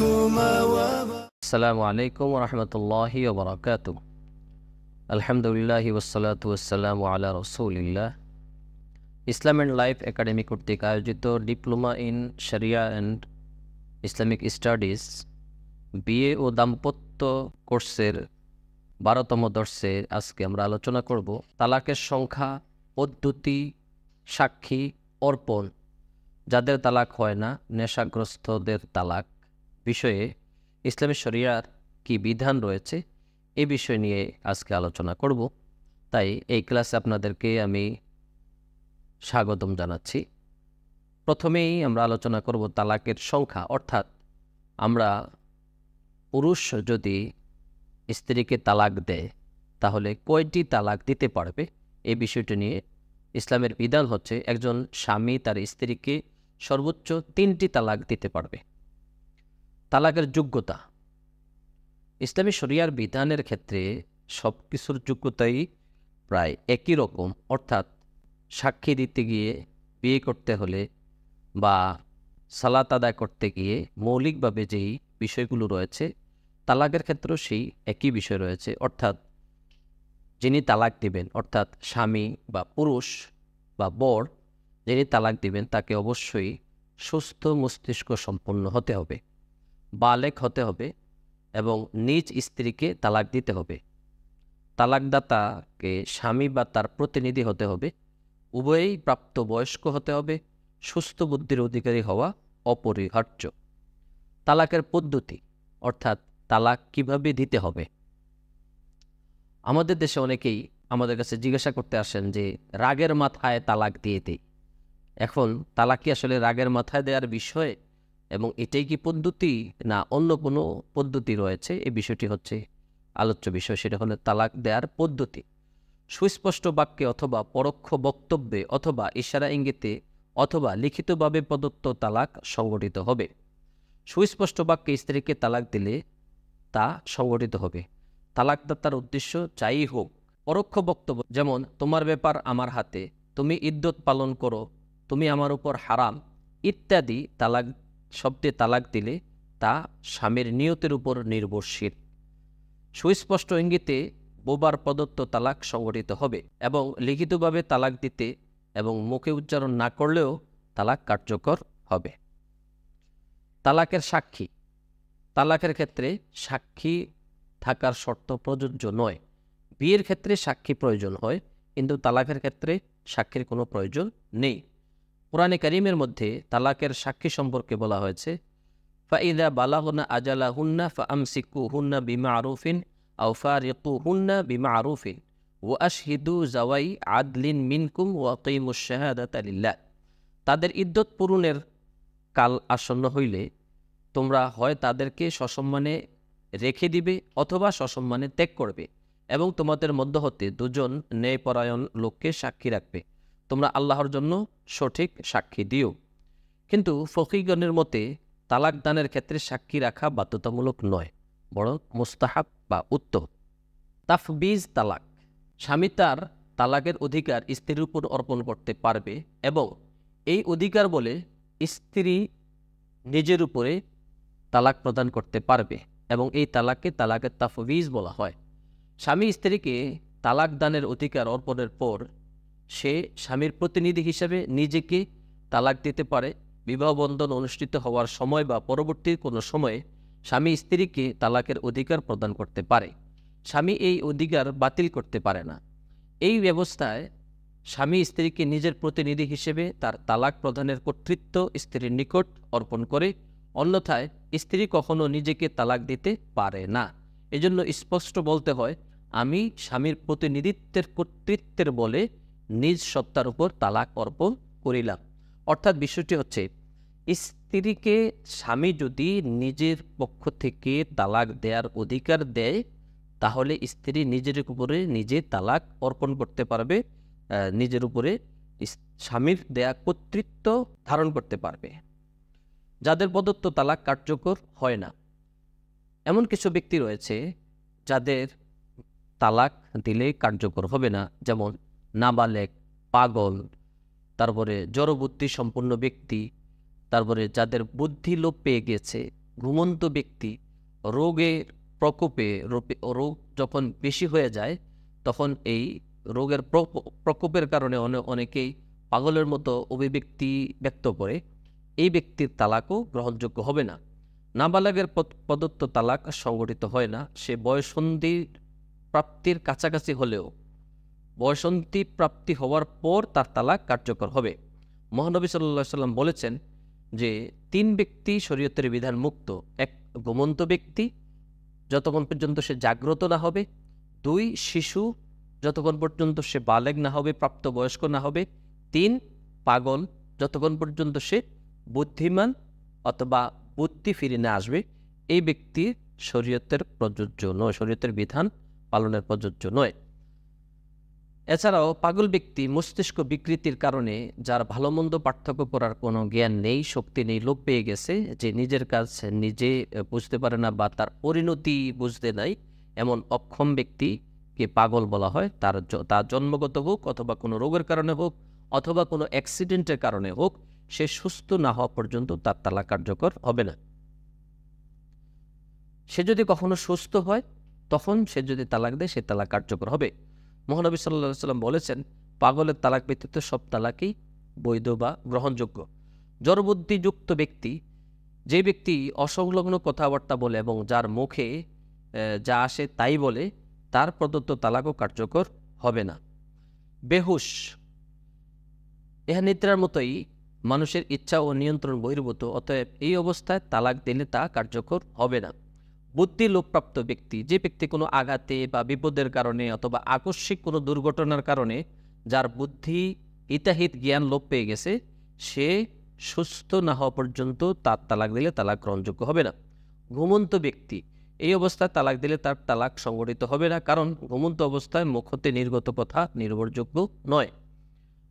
আসসালামু আলাইকুম ওয়া রাহমাতুল্লাহি ওয়া বারাকাতুহু। আলহামদুলিল্লাহি ওয়াসসালাতু ওয়াসসালামু আলা রাসূলিল্লাহ। ইসলাম অ্যান্ড লাইফ একাডেমি কর্তৃক আয়োজিত ডিপ্লোমা ইন শরিয়া অ্যান্ড ইসলামিক স্টাডিজ বিএ ও দাম্পত্য কোর্সের 12তম দর্শে আজকে আমরা আলোচনা করব তালাকের সংখ্যা, পদ্ধতি, সাক্ষী, অর্পণ, যাদের তালাক হয় না, নেশাগ্রস্তদের তালাক বিষয়ে ইসলামী শরিয়ার কি বিধান রয়েছে এই বিষয় নিয়ে আজকে আলোচনা করব। তাই এই ক্লাসে আপনাদেরকে আমি স্বাগতম জানাচ্ছি। প্রথমেই আমরা আলোচনা করব তালাকের সংখ্যা, অর্থাৎ আমরা পুরুষ যদি স্ত্রীকে তালাক দেয় তাহলে কয়টি তালাক দিতে পারবে এই বিষয়টি নিয়ে ইসলামের বিধান হচ্ছে একজন স্বামী তার স্ত্রীকে সর্বোচ্চ 3টি তালাক দিতে পারবে। তালাকের যোগ্যতা, ইসলামী শরিয়ার বিধানের ক্ষেত্রে সব কিছুর যোগ্যতাই প্রায় একই রকম, অর্থাৎ সাক্ষী দিতে গিয়ে, বিয়ে করতে হলে বা সালাত আদায় করতে গিয়ে মৌলিকভাবে যেই বিষয়গুলো রয়েছে তালাকের ক্ষেত্রেও সেই একই বিষয় রয়েছে। অর্থাৎ যিনি তালাক দিবেন, অর্থাৎ স্বামী বা পুরুষ বা বর যিনি তালাক দিবেন তাকে অবশ্যই সুস্থ মস্তিষ্ক সম্পন্ন হতে হবে, বালেক হতে হবে এবং নিজ স্ত্রীকে তালাক দিতে হবে। তালাকদাতাকে স্বামী বা তার প্রতিনিধি হতে হবে, উভয়েই প্রাপ্তবয়স্ক হতে হবে, সুস্থ বুদ্ধির অধিকারী হওয়া অপরিহার্য। তালাকের পদ্ধতি, অর্থাৎ তালাক কিভাবে দিতে হবে। আমাদের দেশে অনেকেই আমাদের কাছে জিজ্ঞাসা করতে আসেন যে রাগের মাথায় তালাক দিয়ে দেই। এখন তালাক কি আসলে রাগের মাথায় দেওয়ার বিষয় এবং এটাই কি পদ্ধতি না অন্য কোনো পদ্ধতি রয়েছে, এই বিষয়টি হচ্ছে আলোচ্য বিষয়। সেটা হলো তালাক দেওয়ার পদ্ধতি। সুস্পষ্ট বাক্যে অথবা পরোক্ষ বক্তব্যে অথবা ইশারা ইঙ্গিতে অথবা লিখিতভাবে প্রদত্ত তালাক সংগঠিত হবে। সুস্পষ্ট বাক্যে স্ত্রীকে তালাক দিলে তা সংগঠিত হবে, তালাকদাতার উদ্দেশ্য যাই হোক। পরোক্ষ বক্তব্য, যেমন তোমার ব্যাপার আমার হাতে, তুমি ইদ্যত পালন করো, তুমি আমার উপর হারাম ইত্যাদি তালাক শব্দে তালাক দিলে তা স্বামীর নিয়তের উপর নির্ভরশীল। সুস্পষ্ট ইঙ্গিতে বোবার প্রদত্ত তালাক সংগঠিত হবে এবং লিখিতভাবে তালাক দিতে এবং মুখে উচ্চারণ না করলেও তালাক কার্যকর হবে। তালাকের সাক্ষী, তালাকের ক্ষেত্রে সাক্ষী থাকার শর্ত প্রযোজ্য নয়। বিয়ের ক্ষেত্রে সাক্ষী প্রয়োজন হয়, কিন্তু তালাকের ক্ষেত্রে সাক্ষীর কোনো প্রয়োজন নেই। কোরআনে কারীমের মধ্যে তালাকের সাক্ষী সম্পর্কে বলা হয়েছে, ফাইদা বালাগনা আজালাহুন্না ফাআমসিকুহুন্না বিমারুফিন আও ফারিকুহুন্না বিমারুফিন ওয়া আশহিদু যাওয়াই আদলিন মিনকুম ওয়া আকিমুশ শাহাদাতা লিল্লাহ। তাদের ইদ্যত পূরণের কাল আসন্ন হইলে তোমরা হয় তাদেরকে সসম্মানে রেখে দিবে অথবা সসম্মানে ত্যাগ করবে এবং তোমাদের মধ্য হতে দুজন ন্যায়পরায়ণ লোককে সাক্ষী রাখবে। তোমরা আল্লাহর জন্য সঠিক সাক্ষী দিও। কিন্তু ফকিহগণের মতে তালাক দানের ক্ষেত্রে সাক্ষী রাখা বাধ্যতামূলক নয়, বরং মুস্তাহাব বা উত্তম। তাফবিজ তালাক, স্বামী তার তালাকের অধিকার স্ত্রীর উপর অর্পণ করতে পারবে এবং এই অধিকার বলে স্ত্রী নিজের উপরে তালাক প্রদান করতে পারবে এবং এই তালাককে তালাকের তাফবিজ বলা হয়। স্বামী স্ত্রীকে তালাক দানের অধিকার অর্পণের পর সে স্বামীর প্রতিনিধি হিসেবে নিজেকে তালাক দিতে পারে। বিবাহ বন্ধন অনুষ্ঠিত হওয়ার সময় বা পরবর্তী কোনো সময়ে স্বামী স্ত্রীকে তালাকের অধিকার প্রদান করতে পারে। স্বামী এই অধিকার বাতিল করতে পারে না। এই ব্যবস্থায় স্বামী স্ত্রীকে নিজের প্রতিনিধি হিসেবে তার তালাক প্রদানের কর্তৃত্ব স্ত্রীর নিকট অর্পণ করে, অন্যথায় স্ত্রী কখনো নিজেকে তালাক দিতে পারে না। এজন্য স্পষ্ট বলতে হয়, আমি স্বামীর প্রতিনিধিত্বের কর্তৃত্বের বলে নিজ সত্তার উপর তালাক অর্পণ করিলাম। অর্থাৎ বিষয়টি হচ্ছে, স্ত্রীকে স্বামী যদি নিজের পক্ষ থেকে তালাক দেওয়ার অধিকার দেয় তাহলে স্ত্রী নিজের উপরে নিজে তালাক অর্পণ করতে পারবে, নিজের উপরে স্বামীর দেয়া কর্তৃত্ব ধারণ করতে পারবে। যাদের প্রদত্ত তালাক কার্যকর হয় না, এমন কিছু ব্যক্তি রয়েছে যাদের তালাক দিলে কার্যকর হবে না, যেমন নাবালেগ, পাগল, তারপরে জড়বুদ্ধি সম্পন্ন ব্যক্তি, তারপরে যাদের বুদ্ধি লোপ পেয়ে গেছে, ঘুমন্ত ব্যক্তি রোগের প্রকোপে রোগ যখন বেশি হয়ে যায় তখন এই রোগের প্রকোপের কারণে অনেকেই পাগলের মতো অভিব্যক্তি ব্যক্ত করে, এই ব্যক্তির তালাকও গ্রহণযোগ্য হবে না। নাবালকের প্রদত্ত তালাক সংগঠিত হয় না। সে বয়ঃসন্ধি প্রাপ্তির কাছাকাছি হলেও বয়ঃসন্ধি প্রাপ্তি হওয়ার পর তার তালাক কার্যকর হবে। মহানবী সাল্লাল্লাহু আলাইহি সাল্লাম বলেছেন যে 3 ব্যক্তি শরীয়তের বিধান মুক্ত। 1 ঘুমন্ত ব্যক্তি যতক্ষণ পর্যন্ত সে জাগ্রত না হবে, 2 শিশু যতক্ষণ পর্যন্ত সে বালেগ না হবে, প্রাপ্তবয়স্ক না হবে, 3 পাগল যতক্ষণ পর্যন্ত সে বুদ্ধিমান অথবা বুদ্ধি ফিরে না আসবে। এই ব্যক্তি শরীয়তের প্রযোজ্য নয়, শরীয়তের বিধান পালনের প্রযোজ্য নয়। এছাড়াও পাগল ব্যক্তি মস্তিষ্ক বিকৃতির কারণে, যার ভালো মন্দ পার্থক্য করার কোনো জ্ঞান নেই, শক্তি নেই, লোপ পেয়ে গেছে, যে নিজের কাজ নিজে বুঝতে পারে না বা তার পরিণতি বুঝতে নাই, এমন অক্ষম ব্যক্তিকে পাগল বলা হয়। তার জন্মগত হোক অথবা কোনো রোগের কারণে হোক অথবা কোনো অ্যাক্সিডেন্টের কারণে হোক, সে সুস্থ না হওয়া পর্যন্ত তার তালাক কার্যকর হবে না। সে যদি কখনো সুস্থ হয় তখন সে যদি তালাক দেয়, সে তালাক কার্যকর হবে। মহানবী সাল্লাল্লাহু আলাইহি সাল্লাম বলেছেন, পাগলের তালাক ব্যতীত সব তালাকই বৈধ বা গ্রহণযোগ্য। জড়বুদ্ধিযুক্ত ব্যক্তি, যে ব্যক্তি অসংলগ্ন কথাবার্তা বলে এবং যার মুখে যা আসে তাই বলে, তার প্রদত্ত তালাকও কার্যকর হবে না। বেহুশ, ইহা নিদ্রার মতোই মানুষের ইচ্ছা ও নিয়ন্ত্রণ বহির্ভূত, অতএব এই অবস্থায় তালাক দিলে তা কার্যকর হবে না। বুদ্ধি লোপপ্রাপ্ত ব্যক্তি, যে ব্যক্তি কোনো আঘাতে বা বিপদের কারণে অথবা আকস্মিক কোনো দুর্ঘটনার কারণে যার বুদ্ধি হিতাহিত জ্ঞান লোপ পেয়ে গেছে, সে সুস্থ না হওয়া পর্যন্ত তার তালাক দিলে তালাক গ্রহণযোগ্য হবে না। ঘুমন্ত ব্যক্তি, এই অবস্থায় তালাক দিলে তার তালাক সংগঠিত হবে না, কারণ ঘুমন্ত অবস্থায় মুখ হতে নির্গত কথা নির্ভরযোগ্য নয়।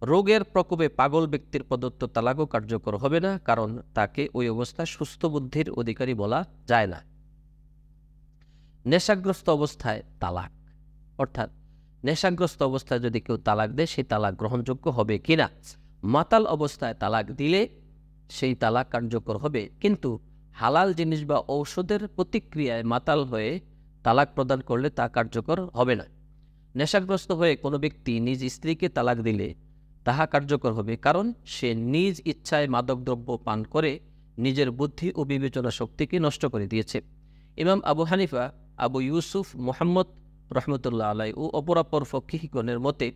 রোগের প্রকোপে পাগল ব্যক্তির প্রদত্ত তালাকও কার্যকর হবে না, কারণ তাকে ওই অবস্থায় সুস্থ বুদ্ধির অধিকারী বলা যায় না। নেশাগ্রস্ত অবস্থায় তালাক, অর্থাৎ নেশাগ্রস্ত অবস্থায় যদি কেউ তালাক দেয়, সেই তালাক গ্রহণযোগ্য হবে কিনা। মাতাল অবস্থায় তালাক দিলে সেই তালাক কার্যকর হবে, কিন্তু হালাল জিনিস বা ঔষধের প্রতিক্রিয়ায় মাতাল হয়ে তালাক প্রদান করলে তা কার্যকর হবে না। নেশাগ্রস্ত হয়ে কোনো ব্যক্তি নিজ স্ত্রীকে তালাক দিলে তাহা কার্যকর হবে, কারণ সে নিজ ইচ্ছায় মাদকদ্রব্য পান করে নিজের বুদ্ধি ও বিবেচনা শক্তিকে নষ্ট করে দিয়েছে। ইমাম আবু হানিফা, আবু ইউসুফ, মুহাম্মদ রহমতুল্লাহ আলাই ও অপরাপর ফকিহগণের মতে,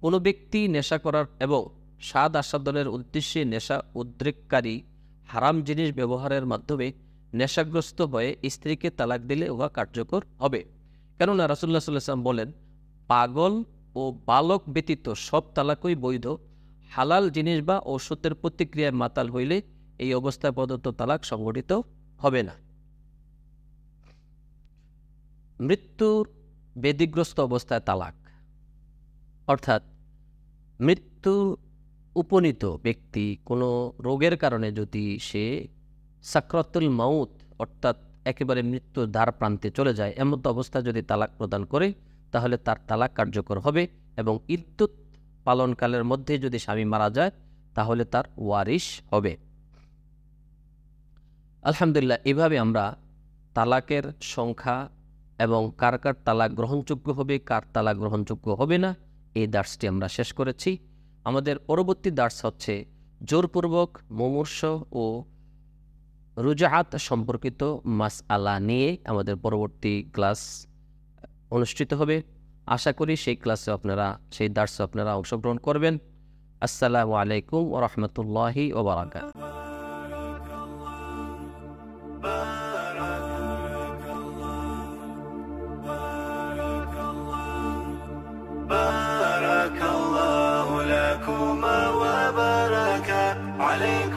কোনো ব্যক্তি নেশা করার এবং স্বাদ আস্বাদনের উদ্দেশ্যে নেশা উদ্রেককারী হারাম জিনিস ব্যবহারের মাধ্যমে নেশাগ্রস্ত হয়ে স্ত্রীকে তালাক দিলে উহা কার্যকর হবে। কেননা রাসূলুল্লাহ সাল্লাল্লাহু আলাইহি ওয়াসাল্লাম বলেন, পাগল ও বালক ব্যতীত সব তালাকই বৈধ। হালাল জিনিস বা ঔষধের প্রতিক্রিয়ায় মাতাল হইলে এই অবস্থায় প্রদত্ত তালাক সংগঠিত হবে না। মৃত্যুর বেদিগ্রস্ত অবস্থায় তালাক, অর্থাৎ মৃত্যু উপনীত ব্যক্তি কোনো রোগের কারণে যদি সে সাকরাতুল মাউত, অর্থাৎ একেবারে মৃত্যুর দ্বার প্রান্তে চলে যায়, এমন অবস্থায় যদি তালাক প্রদান করে, তাহলে তার তালাক কার্যকর হবে এবং ইদ্যুৎ পালনকালের মধ্যে যদি স্বামী মারা যায়, তাহলে তার ওয়ারিশ হবে। আলহামদুলিল্লাহ, এভাবে আমরা তালাকের সংখ্যা এবং কার কার তালাক গ্রহণযোগ্য হবে, কার তালাক গ্রহণযোগ্য হবে না, এই দার্সটি আমরা শেষ করেছি। আমাদের পরবর্তী দার্স হচ্ছে জোরপূর্বক মুমূর্ষ ও রুজাআত সম্পর্কিত মাসআলা নিয়ে আমাদের পরবর্তী ক্লাস অনুষ্ঠিত হবে। আশা করি সেই ক্লাসে আপনারা, সেই দার্সে আপনারা অংশগ্রহণ করবেন। আসসালামু আলাইকুম ওয়া রাহমাতুল্লাহি ওয়া বারাকাতুহু। بارك الله لكما وبارك عليكم